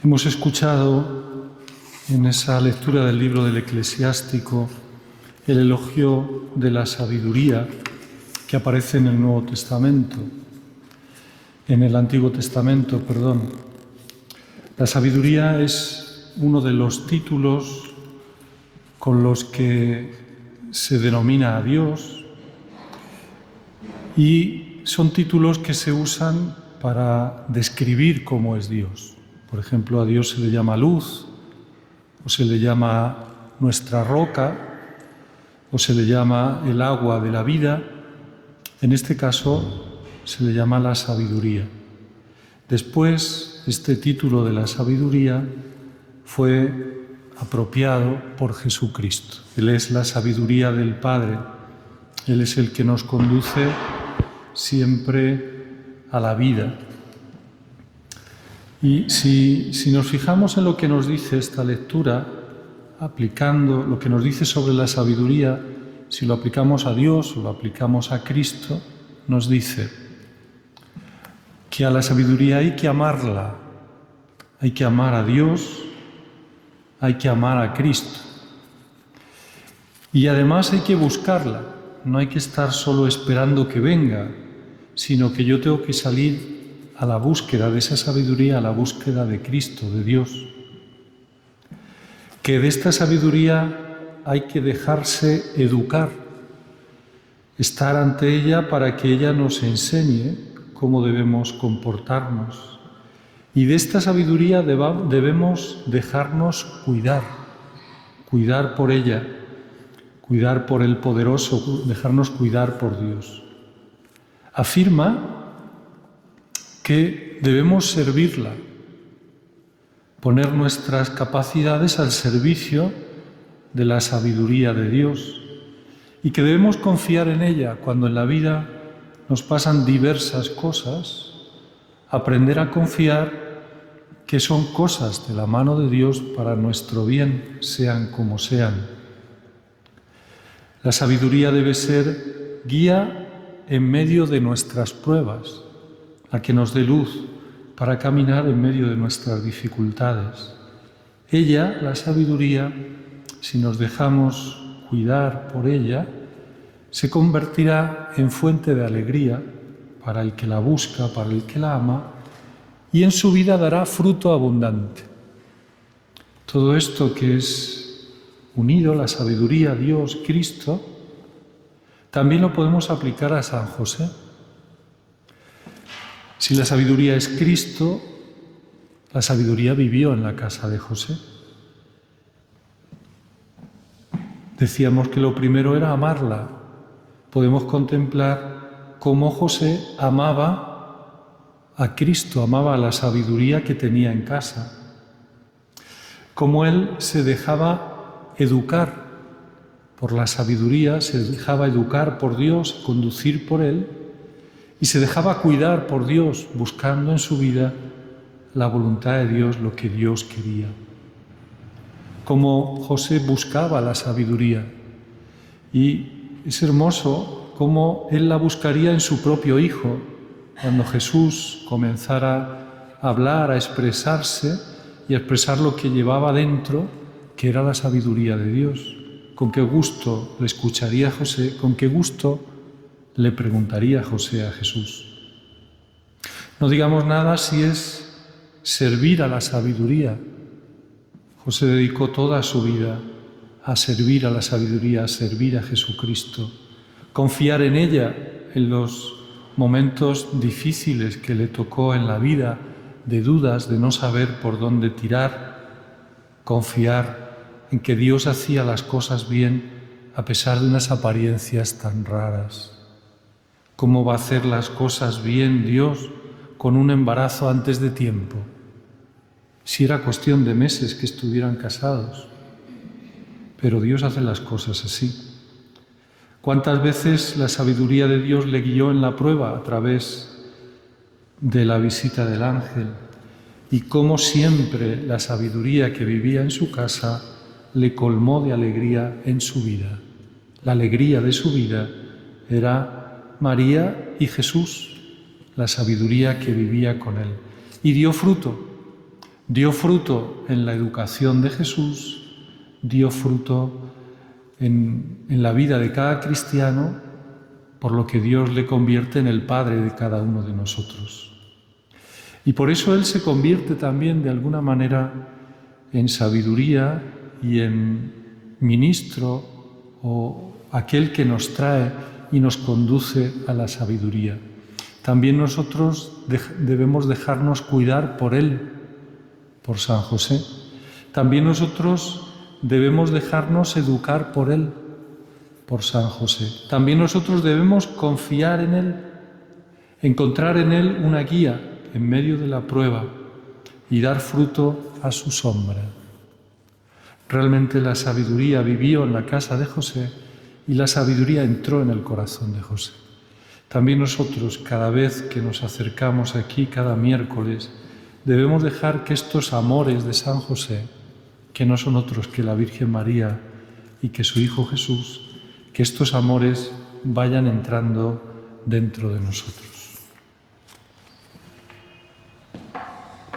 Hemos escuchado en esa lectura del libro del Eclesiástico el elogio de la sabiduría que aparece en el Nuevo Testamento, en el Antiguo Testamento, perdón. La sabiduría es uno de los títulos con los que se denomina a Dios y son títulos que se usan para describir cómo es Dios. Por ejemplo, a Dios se le llama luz, o se le llama nuestra roca, o se le llama el agua de la vida. En este caso se le llama la sabiduría. Después, este título de la sabiduría fue apropiado por Jesucristo. Él es la sabiduría del Padre. Él es el que nos conduce siempre a la vida. Y si nos fijamos en lo que nos dice esta lectura, aplicando lo que nos dice sobre la sabiduría, si lo aplicamos a Dios o lo aplicamos a Cristo, nos dice que a la sabiduría hay que amarla, hay que amar a Dios, hay que amar a Cristo. Y además hay que buscarla, no hay que estar solo esperando que venga, sino que yo tengo que salir a la búsqueda de esa sabiduría, a la búsqueda de Cristo, de Dios. Que de esta sabiduría hay que dejarse educar, estar ante ella para que ella nos enseñe cómo debemos comportarnos. Y de esta sabiduría debemos dejarnos cuidar por ella, cuidar por el poderoso, dejarnos cuidar por Dios. Afirma que debemos servirla, poner nuestras capacidades al servicio de la sabiduría de Dios y que debemos confiar en ella cuando en la vida nos pasan diversas cosas, aprender a confiar que son cosas de la mano de Dios para nuestro bien, sean como sean. La sabiduría debe ser guía en medio de nuestras pruebas, a que nos dé luz para caminar en medio de nuestras dificultades. Ella, la sabiduría, si nos dejamos cuidar por ella, se convertirá en fuente de alegría para el que la busca, para el que la ama, y en su vida dará fruto abundante. Todo esto que es unido, la sabiduría, Dios, Cristo, también lo podemos aplicar a San José. Si la sabiduría es Cristo, la sabiduría vivió en la casa de José. Decíamos que lo primero era amarla. Podemos contemplar cómo José amaba a Cristo, amaba a la sabiduría que tenía en casa. Cómo él se dejaba educar por la sabiduría, se dejaba educar por Dios, conducir por él, y se dejaba cuidar por Dios, buscando en su vida la voluntad de Dios, lo que Dios quería. Como José buscaba la sabiduría. Y es hermoso cómo él la buscaría en su propio Hijo. Cuando Jesús comenzara a hablar, a expresarse y a expresar lo que llevaba dentro, que era la sabiduría de Dios. Con qué gusto le escucharía José, con qué gusto le preguntaría José a Jesús. No digamos nada si es servir a la sabiduría. José dedicó toda su vida a servir a la sabiduría, a servir a Jesucristo, confiar en ella en los momentos difíciles que le tocó en la vida, de dudas, de no saber por dónde tirar, confiar en que Dios hacía las cosas bien a pesar de unas apariencias tan raras. ¿Cómo va a hacer las cosas bien Dios con un embarazo antes de tiempo? Si era cuestión de meses que estuvieran casados. Pero Dios hace las cosas así. ¿Cuántas veces la sabiduría de Dios le guió en la prueba a través de la visita del ángel? Y cómo siempre la sabiduría que vivía en su casa le colmó de alegría en su vida. La alegría de su vida era María y Jesús, la sabiduría que vivía con él. Y dio fruto. dio fruto en la educación de Jesús, dio fruto en la vida de cada cristiano, por lo que Dios le convierte en el Padre de cada uno de nosotros. Y por eso Él se convierte también de alguna manera en sabiduría y en ministro o aquel que nos trae y nos conduce a la sabiduría. También nosotros debemos dejarnos cuidar por Él, por San José. También nosotros debemos dejarnos educar por Él, por San José. También nosotros debemos confiar en Él, encontrar en Él una guía en medio de la prueba y dar fruto a su sombra. Realmente la sabiduría vivió en la casa de José y la sabiduría entró en el corazón de José. También nosotros, cada vez que nos acercamos aquí, cada miércoles, debemos dejar que estos amores de San José, que no son otros que la Virgen María y que su Hijo Jesús, que estos amores vayan entrando dentro de nosotros.